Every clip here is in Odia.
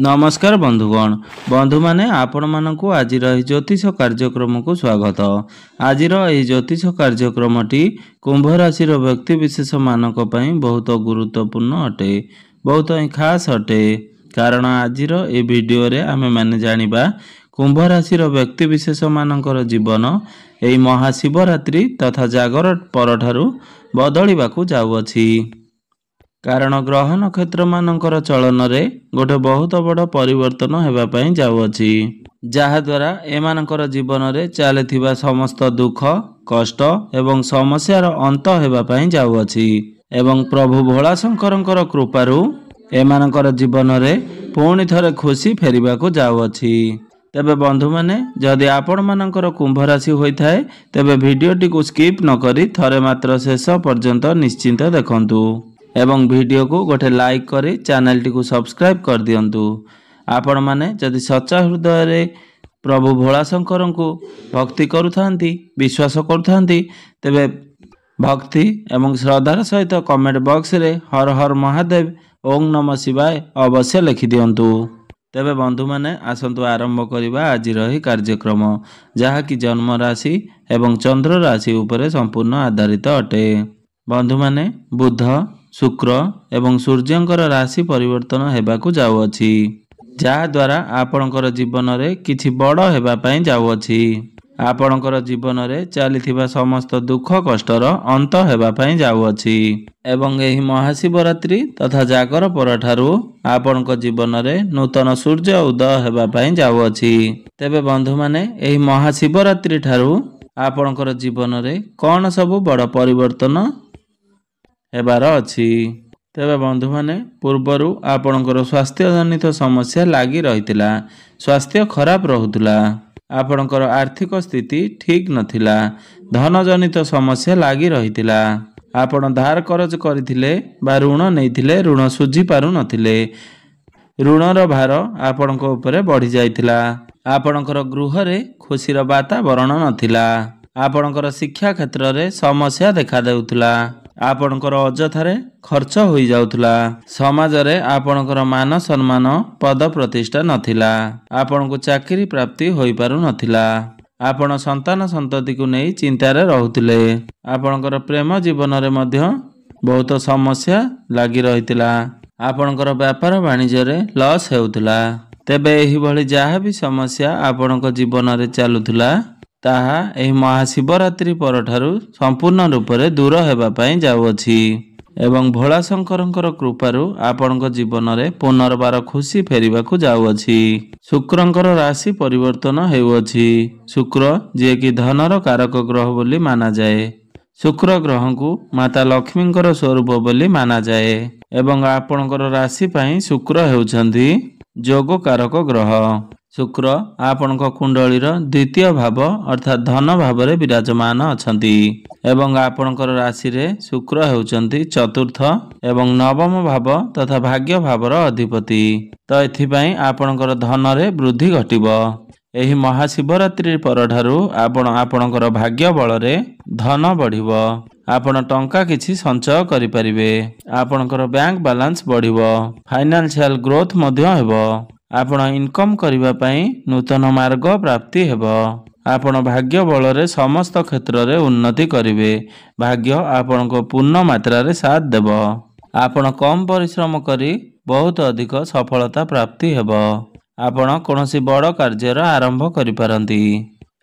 नमस्कार बंधुगण बंधु माने आपण मानकु आज ज्योतिष कार्यक्रम को स्वागत। आज ज्योतिष कार्यक्रमटी कुंभ राशि व्यक्ति विशेष मानक पई बहुत गुरुत्वपूर्ण अटे, बहुत ही खास अटे। कारण आज वीडियो रे आमे माने जानिबा कुंभ राशि व्यक्ति विशेष मानकर जीवन एई महाशिवरात्रि तथा जागर परठारु बदलिबाकू जाउअछि। कारण ग्रह नक्षत्र मानकर चलन रे गोटे बहुत बड़ परिवर्तन हेबा पई जाउअछि, जहा द्वारा एमानकर जीवन रे चलथिबा समस्त दुख कष्ट एवं समस्यार अंत हेबा पई जाउअछि एवं प्रभु भोला शंकरंकर कृपारु एमानकर जीवन रे पुणी थरे खुशी फेरिबाकू जाउअछि। तेबे बंधु माने जदि आपण मानकर कुंभ राशि होई थाए तेबे वीडियोटी को स्किप न करी थरे मात्र शेष पर्यंत निश्चिंत देखंतु एवं वीडियो को गोटे लाइक करी चैनल टी को सब्सक्राइब कर दियंतु। आपण माने जदि सच्चा हृदय रे प्रभु भोला शंकर को भक्ति करुथांती विश्वास करुथांती तेबे भक्ति एवं श्रद्धार सहित कमेंट बॉक्स रे हर हर महादेव ओम नमः शिवाय अवश्य लिखि दियंतु। तेबे बंधु माने आसंतु आरंभ करिबा आज रही कार्यक्रम, जहा कि जन्म राशि एवं चंद्र राशि उपरे संपूर्ण आधारित अटे। बंधु माने बुध शुक्र एवं सूर्यंकर राशि परिवर्तन हेबाकू जाउअछि, जहा द्वारा आपणकर जीवन रे किछि बड़ हेबा पई जाउअछि। आपणकर जीवन रे चलिथिबा समस्त दुख कष्टर अंत हेबा पई जाउअछि एवं एही महाशिवरात्रि तथा जागर परठारु आपणक जीवन रे नूतन सूर्य उदय हेबा पई जाउअछि। तेबे बंधु माने एही महाशिवरात्रि ठारु आपणकर जीवन रे कोन सब बड़ परिवर्तन हेबार अछि। तेबे बंधु माने पूर्वरु आपणकर स्वास्थ्य जनित समस्या लागी रहितिला, स्वास्थ्य खराब रहुतिला, आपणकर आर्थिक स्थिति ठीक नथिला, धन जनित समस्या लागी रहितिला, आपण धार करज करिथिले बा ऋण नेइथिले ऋण सुझी पारु नथिले, ऋणर भार आपणक उपरे बढ़ी जाइतिला, आपणकर गृह रे खुशीर वातावरण नथिला, आपणकर शिक्षा क्षेत्र रे समस्या देखा देउतिला, आपणकर अजथारे खर्च होई जाउतला, समाज रे आपणकर मान सम्मान पद प्रतिष्ठा नथिला, आपणको चाकरी प्राप्ति होई पारु नथिला, आपण संतान संतति को नै चिंता रे रहुतिले, आपणकर प्रेम जीवन रे मध्य बहुत समस्या लागी रहितिला, आपणकर व्यापार वाणिज्य रे लॉस हेउतिला। तेबे एही भली जहा भी समस्या आपणक जीवन रे चालुतिला ताहा एही महाशिवरात्रि परठारु संपूर्ण रूप से दूर हेबा पई जाउअछि एवं भोला शंकरंकर कृपारु आपणक जीवन रे पुनर्बार खुशी फेरिबाकू जाउअछि। शुक्रंकर राशि परिवर्तन हेउअछि। शुक्र जे कि धनर कारक ग्रह बोली माना जाए, शुक्र ग्रह को माता लक्ष्मींकर स्वरूप बोली माना जाए एवं आपणकर राशि पई शुक्र हेउछंती जोग कारक ग्रह। शुक्र आपणक कुंडलीर द्वितीय भाव अर्थात धन भाव रे विराजमान अछंती एवं आपणकर राशि रे शुक्र हेउचंती चतुर्थ एवं नवम भाव तथा भाग्य भावर अधिपति। तो एथिपई आपणकर धन रे वृद्धि घटिबो। एही महाशिवरात्रि परठारु आपणकर भाग्य बल रे धन बढ़िबो, आपण टंका किछि संचय करि परिबे, आपणकर बैंक बैलेंस बढ़िबो, फाइनेंशियल ग्रोथ मध्य हेबो, आपण इनकम करिबा पई नूतन मार्ग प्राप्ति हेबो, आपण भाग्य बल रे समस्त क्षेत्र रे उन्नति करिवे, भाग्य आपणको पूर्ण मात्रा रे साथ देबो, आपण कम परिश्रम करी बहुत अधिक सफलता प्राप्ति हेबो, आपण कोनोसी बड़ कार्यर आरंभ करि पारंती,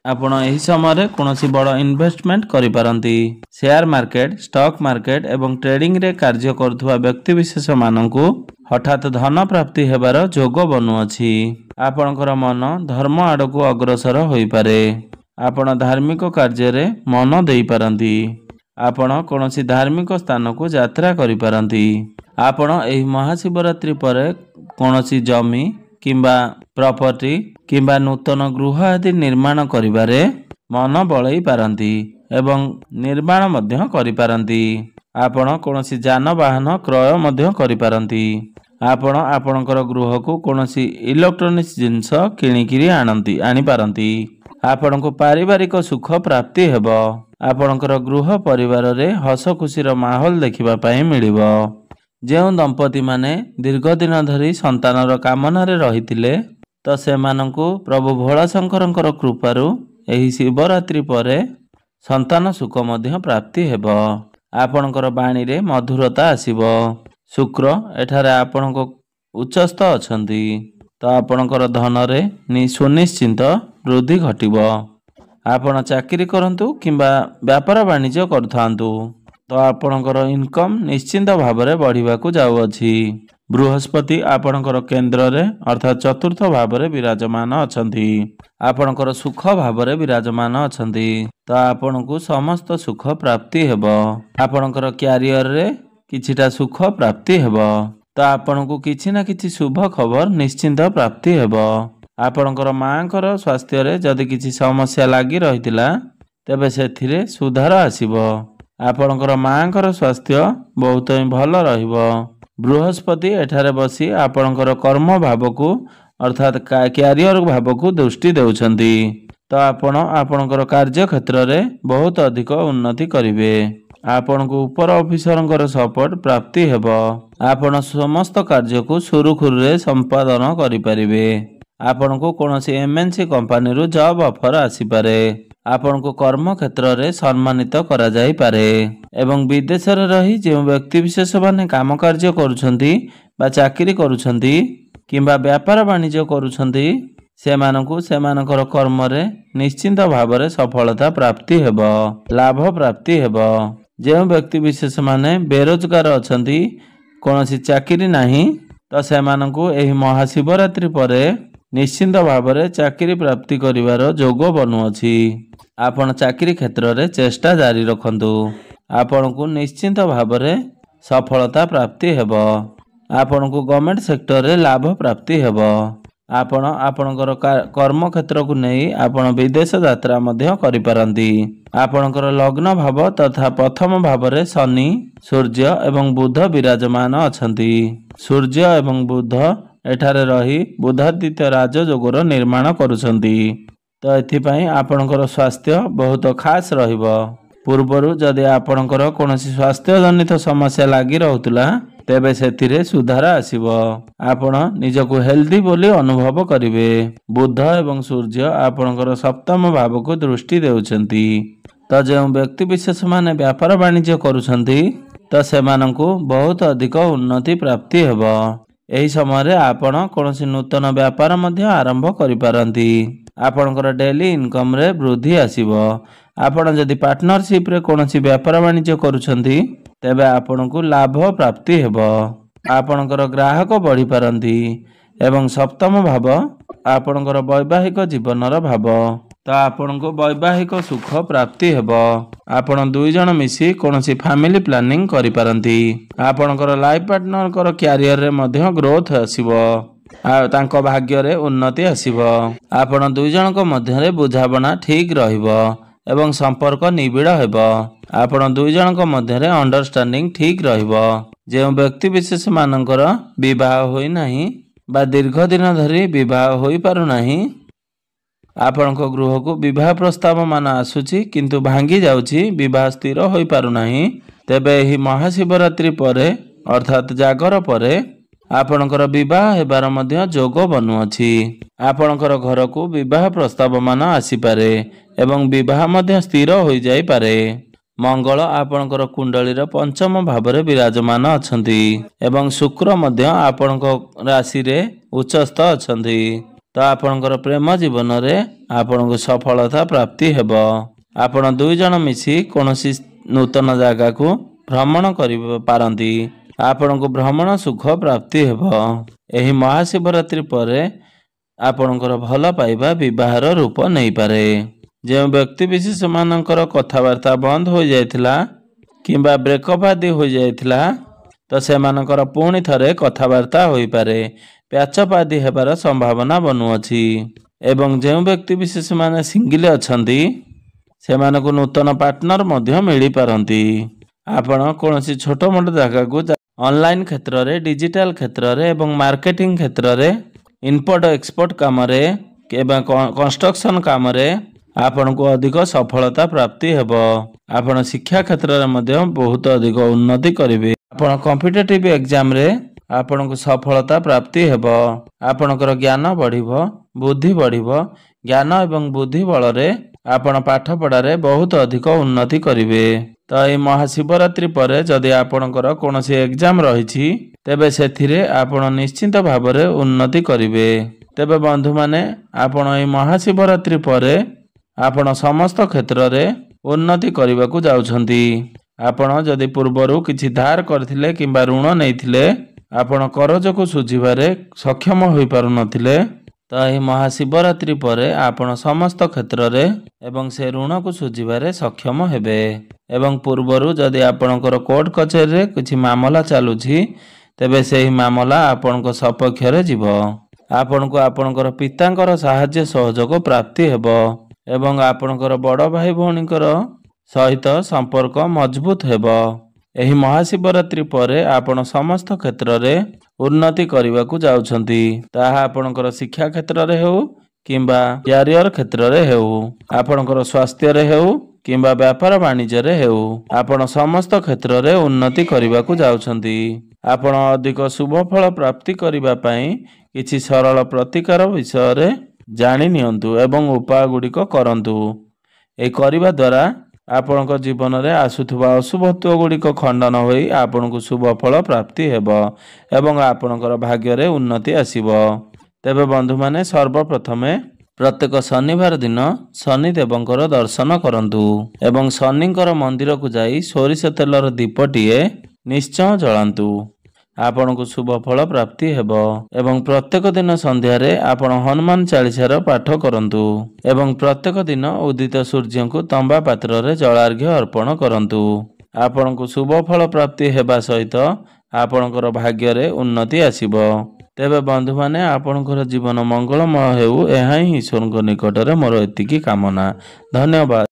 आपण एही समय कोनोसी बड़ इन्वेस्टमेंट करि पारंती। शेयर मार्केट स्टॉक मार्केट एवं ट्रेडिंग रे कार्य करथुवा व्यक्ति विशेष माननकु हठात धन प्राप्ति हेबार जोग बनुअछि। आपणकर मन धर्म आड़कू अग्रसर होई पारे, आपण धार्मिक कार्य रे मन देई पारंती, आपण कोनोसी धार्मिक स्थान को यात्रा करि पारंती, आपण एही महाशिवरात्रि परे कोनोसी जमी किंबा प्रॉपर्टी किंबा नूतन गृह आदि निर्माण करिबारे मन बळई पारंती एवं निर्माण मध्य करि पारंती, आपण कोनोसी जानवाहन क्रय मध्य करि पारंती, आपण आपणकर गृह को कोनोसी इलेक्ट्रोनिक्स जिंस किणिकिरी आनी पारंती, आपणको पारिवारिक सुख प्राप्ति हेबो, आपणकर गृह परिवार रे हस खुशीर माहौल देखिबा पई मिलिबो, ଯେଉଁ ଦମ୍ପତି ମାନେ ଦୀର୍ଘ ଦିନ ଧରି ସନ୍ତାନର କାମନାରେ ରହିଥିଲେ ତ ସେମାନଙ୍କୁ ପ୍ରଭୁ ଭୋଳାଶଙ୍କରଙ୍କର କୃପାରୁ ଏହି ଶିବରାତ୍ରି ପରେ ସନ୍ତାନ ସୁଖ ମଧ୍ୟ ପ୍ରାପ୍ତି ହେବ। ଆପଣଙ୍କର ବାଣୀରେ ମଧୁରତା ଆସିବ। ଶୁକ୍ର ଏଠାରେ ଆପଣଙ୍କ ଉଚ୍ଚସ୍ଥ ଅଛନ୍ତି ତ ଆପଣଙ୍କର ଧନରେ ସୁନିଶ୍ଚିନ୍ତ ବୃଦ୍ଧି ଘଟିବ। ଆପଣ ଚାକିରି କରନ୍ତୁ କିମ୍ବା ବ୍ୟାପାର ବାଣିଜ୍ୟ କରୁଥାନ୍ତୁ ତ ଆପଣଙ୍କର ଇନକମ୍ ନିଶ୍ଚିନ୍ତ ଭାବରେ ବଢ଼ିବାକୁ ଯାଉଅଛି। ବୃହସ୍ପତି ଆପଣଙ୍କର କେନ୍ଦ୍ରରେ ଅର୍ଥାତ୍ ଚତୁର୍ଥ ଭାବରେ ବିରାଜମାନ ଅଛନ୍ତି। ଆପଣଙ୍କର ସୁଖ ଭାବରେ ବିରାଜମାନ ଅଛନ୍ତି ତ ଆପଣଙ୍କୁ ସମସ୍ତ ସୁଖ ପ୍ରାପ୍ତି ହେବ। ଆପଣଙ୍କର କ୍ୟାରିୟରରେ କିଛିଟା ସୁଖ ପ୍ରାପ୍ତି ହେବ ତ ଆପଣଙ୍କୁ କିଛି ନା କିଛି ଶୁଭ ଖବର ନିଶ୍ଚିନ୍ତ ପ୍ରାପ୍ତି ହେବ। ଆପଣଙ୍କର ମାଙ୍କର ସ୍ୱାସ୍ଥ୍ୟରେ ଯଦି କିଛି ସମସ୍ୟା ଲାଗି ରହିଥିଲା ତେବେ ସେଥିରେ ସୁଧାର ଆସିବ। ଆପଣଙ୍କର ମାଙ୍କର ସ୍ୱାସ୍ଥ୍ୟ ବହୁତ ହିଁ ଭଲ ରହିବ। ବୃହସ୍ପତି ଏଠାରେ ବସି ଆପଣଙ୍କର କର୍ମ ଭାବକୁ ଅର୍ଥାତ୍ କ୍ୟାରିୟର ଭାବକୁ ଦୃଷ୍ଟି ଦେଉଛନ୍ତି ତ ଆପଣ ଆପଣଙ୍କର କାର୍ଯ୍ୟକ୍ଷେତ୍ରରେ ବହୁତ ଅଧିକ ଉନ୍ନତି କରିବେ। ଆପଣଙ୍କୁ ଉପର ଅଫିସରଙ୍କର ସପୋର୍ଟ ପ୍ରାପ୍ତି ହେବ। ଆପଣ ସମସ୍ତ କାର୍ଯ୍ୟକୁ ସୁରୁଖୁରୁରେ ସମ୍ପାଦନ କରିପାରିବେ। ଆପଣଙ୍କୁ କୌଣସି MNC କମ୍ପାନୀରୁ ଜବ୍ ଅଫର ଆସିପାରେ। ଆପଣଙ୍କୁ କର୍ମକ୍ଷେତ୍ରରେ ସମ୍ମାନିତ କରାଯାଇପାରେ ଏବଂ ବିଦେଶରେ ରହି ଯେଉଁ ବ୍ୟକ୍ତିବିଶେଷ ମାନେ କାମ କାର୍ଯ୍ୟ କରୁଛନ୍ତି ବା ଚାକିରି କରୁଛନ୍ତି କିମ୍ବା ବ୍ୟାପାର ବାଣିଜ୍ୟ କରୁଛନ୍ତି ସେମାନଙ୍କୁ ସେମାନଙ୍କର କର୍ମରେ ନିଶ୍ଚିନ୍ତ ଭାବରେ ସଫଳତା ପ୍ରାପ୍ତି ହେବ, ଲାଭ ପ୍ରାପ୍ତି ହେବ। ଯେଉଁ ବ୍ୟକ୍ତିବିଶେଷ ମାନେ ବେରୋଜଗାର ଅଛନ୍ତି, କୌଣସି ଚାକିରି ନାହିଁ ତ ସେମାନଙ୍କୁ ଏହି ମହାଶିବରାତ୍ରି ପରେ ନିଶ୍ଚିନ୍ତ ଭାବରେ ଚାକିରି ପ୍ରାପ୍ତି କରିବାର ଯୋଗ ବନୁଅଛି। ଆପଣ ଚାକିରି କ୍ଷେତ୍ରରେ ଚେଷ୍ଟା ଜାରି ରଖନ୍ତୁ। ଆପଣଙ୍କୁ ନିଶ୍ଚିନ୍ତ ଭାବରେ ସଫଳତା ପ୍ରାପ୍ତି ହେବ। ଆପଣଙ୍କୁ ଗଭର୍ଣ୍ଣମେଣ୍ଟ ସେକ୍ଟରରେ ଲାଭ ପ୍ରାପ୍ତି ହେବ। ଆପଣ ଆପଣଙ୍କର କର୍ମକ୍ଷେତ୍ରକୁ ନେଇ ଆପଣ ବିଦେଶ ଯାତ୍ରା ମଧ୍ୟ କରିପାରନ୍ତି। ଆପଣଙ୍କର ଲଗ୍ନ ଭାବ ତଥା ପ୍ରଥମ ଭାବରେ ଶନି, ସୂର୍ଯ୍ୟ ଏବଂ ବୁଧ ବିରାଜମାନ ଅଛନ୍ତି। ସୂର୍ଯ୍ୟ ଏବଂ ବୁଧ ଏଠାରେ ରହି ବୁଧାଦିତ୍ୟ ରାଜଯୋଗର ନିର୍ମାଣ କରୁଛନ୍ତି ତ ଏଥିପାଇଁ ଆପଣଙ୍କର ସ୍ୱାସ୍ଥ୍ୟ ବହୁତ ଖାସ୍ ରହିବ। ପୂର୍ବରୁ ଯଦି ଆପଣଙ୍କର କୌଣସି ସ୍ୱାସ୍ଥ୍ୟ ଜନିତ ସମସ୍ୟା ଲାଗି ରହୁଥିଲା ତେବେ ସେଥିରେ ସୁଧାର ଆସିବ। ଆପଣ ନିଜକୁ ହେଲ୍ଦି ବୋଲି ଅନୁଭବ କରିବେ। ବୁଧ ଏବଂ ସୂର୍ଯ୍ୟ ଆପଣଙ୍କର ସପ୍ତମ ଭାବକୁ ଦୃଷ୍ଟି ଦେଉଛନ୍ତି ତ ଯେଉଁ ବ୍ୟକ୍ତିବିଶେଷ ମାନେ ବ୍ୟାପାର ବାଣିଜ୍ୟ କରୁଛନ୍ତି ତ ସେମାନଙ୍କୁ ବହୁତ ଅଧିକ ଉନ୍ନତି ପ୍ରାପ୍ତି ହେବ। ଏହି ସମୟରେ ଆପଣ କୌଣସି ନୂତନ ବ୍ୟାପାର ମଧ୍ୟ ଆରମ୍ଭ କରିପାରନ୍ତି। ଆପଣଙ୍କର ଡେଲି ଇନକମ୍ରେ ବୃଦ୍ଧି ଆସିବ। ଆପଣ ଯଦି ପାର୍ଟନରସିପ୍ରେ କୌଣସି ବ୍ୟାପାର ବାଣିଜ୍ୟ କରୁଛନ୍ତି ତେବେ ଆପଣଙ୍କୁ ଲାଭ ପ୍ରାପ୍ତି ହେବ। ଆପଣଙ୍କର ଗ୍ରାହକ ବଢ଼ିପାରନ୍ତି ଏବଂ ସପ୍ତମ ଭାବ ଆପଣଙ୍କର ବୈବାହିକ ଜୀବନର ଭାବ ତ ଆପଣଙ୍କୁ ବୈବାହିକ ସୁଖ ପ୍ରାପ୍ତି ହେବ। ଆପଣ ଦୁଇ ଜଣ ମିଶି କୌଣସି ଫ୍ୟାମିଲି ପ୍ଲାନିଂ କରିପାରନ୍ତି। ଆପଣଙ୍କର ଲାଇଫ୍ ପାର୍ଟନରଙ୍କର କ୍ୟାରିୟରରେ ମଧ୍ୟ ଗ୍ରୋଥ ଆସିବ ଆଉ ତାଙ୍କ ଭାଗ୍ୟରେ ଉନ୍ନତି ଆସିବ। ଆପଣ ଦୁଇ ଜଣଙ୍କ ମଧ୍ୟରେ ବୁଝାମଣା ଠିକ୍ ରହିବ ଏବଂ ସମ୍ପର୍କ ନିବିଡ଼ ହେବ। ଆପଣ ଦୁଇ ଜଣଙ୍କ ମଧ୍ୟରେ ଅଣ୍ଡରଷ୍ଟାଣ୍ଡିଂ ଠିକ୍ ରହିବ। ଯେଉଁ ବ୍ୟକ୍ତିବିଶେଷ ମାନଙ୍କର ବିବାହ ହୋଇନାହିଁ ବା ଦୀର୍ଘ ଦିନ ଧରି ବିବାହ ହୋଇପାରୁନାହିଁ, ଆପଣଙ୍କ ଗୃହକୁ ବିବାହ ପ୍ରସ୍ତାବ ମାନ ଆସୁଛି କିନ୍ତୁ ଭାଙ୍ଗି ଯାଉଛି, ବିବାହ ସ୍ଥିର ହୋଇପାରୁନାହିଁ, ତେବେ ଏହି ମହାଶିବରାତ୍ରି ପରେ ଅର୍ଥାତ୍ ଜାଗର ପରେ ଆପଣଙ୍କର ବିବାହ ହେବାର ମଧ୍ୟ ଯୋଗ ବନୁଅଛି। ଆପଣଙ୍କର ଘରକୁ ବିବାହ ପ୍ରସ୍ତାବ ମାନ ଆସିପାରେ ଏବଂ ବିବାହ ମଧ୍ୟ ସ୍ଥିର ହୋଇଯାଇପାରେ। ମଙ୍ଗଳ ଆପଣଙ୍କର କୁଣ୍ଡଳୀର ପଞ୍ଚମ ଭାବରେ ବିରାଜମାନ ଅଛନ୍ତି ଏବଂ ଶୁକ୍ର ମଧ୍ୟ ଆପଣଙ୍କ ରାଶିରେ ଉଚ୍ଚସ୍ଥ ଅଛନ୍ତି ତ ଆପଣଙ୍କର ପ୍ରେମ ଜୀବନରେ ଆପଣଙ୍କୁ ସଫଳତା ପ୍ରାପ୍ତି ହେବ। ଆପଣ ଦୁଇ ଜଣ ମିଶି କୌଣସି ନୂତନ ଜାଗାକୁ ଭ୍ରମଣ କରିପାରନ୍ତି। ଆପଣଙ୍କୁ ଭ୍ରମଣ ସୁଖ ପ୍ରାପ୍ତି ହେବ। ଏହି ମହାଶିବରାତ୍ରି ପରେ ଆପଣଙ୍କର ଭଲ ପାଇବା ବିବାହର ରୂପ ନେଇପାରେ। ଯେଉଁ ବ୍ୟକ୍ତିବିଶେଷ ମାନଙ୍କର କଥାବାର୍ତ୍ତା ବନ୍ଦ ହୋଇଯାଇଥିଲା କିମ୍ବା ବ୍ରେକଅପ୍ ଆଦି ହୋଇଯାଇଥିଲା ତ ସେମାନଙ୍କର ପୁଣି ଥରେ କଥାବାର୍ତ୍ତା ହୋଇପାରେ, ପ୍ୟାଚଅପ୍ ଆଦି ହେବାର ସମ୍ଭାବନା ବନୁଅଛି ଏବଂ ଯେଉଁ ବ୍ୟକ୍ତିବିଶେଷ ମାନେ ସିଙ୍ଗିଲ ଅଛନ୍ତି ସେମାନଙ୍କୁ ନୂତନ ପାର୍ଟନର ମଧ୍ୟ ମିଳିପାରନ୍ତି। ଆପଣ କୌଣସି ଛୋଟ ମୋଟ ଜାଗାକୁ ଅନଲାଇନ୍ କ୍ଷେତ୍ରରେ, ଡିଜିଟାଲ କ୍ଷେତ୍ରରେ ଏବଂ ମାର୍କେଟିଂ କ୍ଷେତ୍ରରେ, ଇମ୍ପୋର୍ଟ ଏକ୍ସପୋର୍ଟ କାମରେ କିମ୍ବା କନଷ୍ଟ୍ରକ୍ସନ କାମରେ ଆପଣଙ୍କୁ ଅଧିକ ସଫଳତା ପ୍ରାପ୍ତି ହେବ। ଆପଣ ଶିକ୍ଷା କ୍ଷେତ୍ରରେ ମଧ୍ୟ ବହୁତ ଅଧିକ ଉନ୍ନତି କରିବେ। ଆପଣ କମ୍ପିଟେଟିଭ ଏକ୍ଜାମରେ ଆପଣଙ୍କୁ ସଫଳତା ପ୍ରାପ୍ତି ହେବ। ଆପଣଙ୍କର ଜ୍ଞାନ ବଢ଼ିବ, ବୁଦ୍ଧି ବଢ଼ିବ। ଜ୍ଞାନ ଏବଂ ବୁଦ୍ଧି ବଳରେ ଆପଣ ପାଠପଢ଼ାରେ ବହୁତ ଅଧିକ ଉନ୍ନତି କରିବେ। ତ ଏହି ମହାଶିବରାତ୍ରି ପରେ ଯଦି ଆପଣଙ୍କର କୌଣସି ଏକ୍ଜାମ ରହିଛି ତେବେ ସେଥିରେ ଆପଣ ନିଶ୍ଚିନ୍ତ ଭାବରେ ଉନ୍ନତି କରିବେ। ତେବେ ବନ୍ଧୁମାନେ, ଆପଣ ଏହି ମହାଶିବରାତ୍ରି ପରେ ଆପଣ ସମସ୍ତ କ୍ଷେତ୍ରରେ ଉନ୍ନତି କରିବାକୁ ଯାଉଛନ୍ତି। ଆପଣ ଯଦି ପୂର୍ବରୁ କିଛି ଧାର କରିଥିଲେ କିମ୍ବା ଋଣ ନେଇଥିଲେ, ଆପଣ କରଜକୁ ଶୁଝିବାରେ ସକ୍ଷମ ହୋଇପାରୁନଥିଲେ, ତ ଏହି ମହାଶିବରାତ୍ରି ପରେ ଆପଣ ସମସ୍ତ କ୍ଷେତ୍ରରେ ଏବଂ ସେ ଋଣକୁ ଶୁଝିବାରେ ସକ୍ଷମ ହେବେ। ଏବଂ ପୂର୍ବରୁ ଯଦି ଆପଣଙ୍କର କୋର୍ଟ କଚେରୀରେ କିଛି ମାମଲା ଚାଲୁଛି ତେବେ ସେହି ମାମଲା ଆପଣଙ୍କ ସପକ୍ଷରେ ଯିବ। ଆପଣଙ୍କୁ ଆପଣଙ୍କର ପିତାଙ୍କର ସାହାଯ୍ୟ ସହଯୋଗ ପ୍ରାପ୍ତି ହେବ ଏବଂ ଆପଣଙ୍କର ବଡ଼ ଭାଇ ଭଉଣୀଙ୍କର ସହିତ ସମ୍ପର୍କ ମଜବୁତ ହେବ। ଏହି ମହାଶିବରାତ୍ରି ପରେ ଆପଣ ସମସ୍ତ କ୍ଷେତ୍ରରେ ଉନ୍ନତି କରିବାକୁ ଯାଉଛନ୍ତି। ତାହା ଆପଣଙ୍କର ଶିକ୍ଷା କ୍ଷେତ୍ରରେ ହେଉ କିମ୍ବା କ୍ୟାରିୟର କ୍ଷେତ୍ରରେ ହେଉ, ଆପଣଙ୍କର ସ୍ୱାସ୍ଥ୍ୟରେ ହେଉ କିମ୍ବା ବ୍ୟାପାର ବାଣିଜ୍ୟରେ ହେଉ, ଆପଣ ସମସ୍ତ କ୍ଷେତ୍ରରେ ଉନ୍ନତି କରିବାକୁ ଯାଉଛନ୍ତି। ଆପଣ ଅଧିକ ଶୁଭ ଫଳ ପ୍ରାପ୍ତି କରିବା ପାଇଁ କିଛି ସରଳ ପ୍ରତିକାର ବିଷୟରେ ଜାଣି ନିଅନ୍ତୁ ଏବଂ ଉପାୟ ଗୁଡ଼ିକ କରନ୍ତୁ। ଏହି କରିବା ଦ୍ୱାରା ଆପଣଙ୍କ ଜୀବନରେ ଆସୁଥିବା ଅଶୁଭତ୍ୱ ଗୁଡ଼ିକ ଖଣ୍ଡନ ହୋଇ ଆପଣଙ୍କୁ ଶୁଭ ଫଳ ପ୍ରାପ୍ତି ହେବ ଏବଂ ଆପଣଙ୍କର ଭାଗ୍ୟରେ ଉନ୍ନତି ଆସିବ। ତେବେ ବନ୍ଧୁମାନେ, ସର୍ବପ୍ରଥମେ ପ୍ରତ୍ୟେକ ଶନିବାର ଦିନ ଶନିଦେବଙ୍କର ଦର୍ଶନ କରନ୍ତୁ ଏବଂ ଶନିଙ୍କର ମନ୍ଦିରକୁ ଯାଇ ସୋରିଷ ତେଲର ଦୀପଟିଏ ନିଶ୍ଚୟ ଜଳାନ୍ତୁ। ଆପଣଙ୍କୁ ଶୁଭ ଫଳ ପ୍ରାପ୍ତି ହେବ। ଏବଂ ପ୍ରତ୍ୟେକ ଦିନ ସନ୍ଧ୍ୟାରେ ଆପଣ ହନୁମାନ ଚାଳିସାର ପାଠ କରନ୍ତୁ ଏବଂ ପ୍ରତ୍ୟେକ ଦିନ ଉଦିତ ସୂର୍ଯ୍ୟଙ୍କୁ ତମ୍ବା ପାତ୍ରରେ ଜଳାର୍ଘ୍ୟ ଅର୍ପଣ କରନ୍ତୁ। ଆପଣଙ୍କୁ ଶୁଭ ଫଳ ପ୍ରାପ୍ତି ହେବା ସହିତ ଆପଣଙ୍କର ଭାଗ୍ୟରେ ଉନ୍ନତି ଆସିବ। ତେବେ ବନ୍ଧୁମାନେ, ଆପଣଙ୍କର ଜୀବନ ମଙ୍ଗଳମୟ ହେଉ, ଏହା ହିଁ ଈଶ୍ୱରଙ୍କ ନିକଟରେ ମୋର ଏତିକି କାମନା। ଧନ୍ୟବାଦ।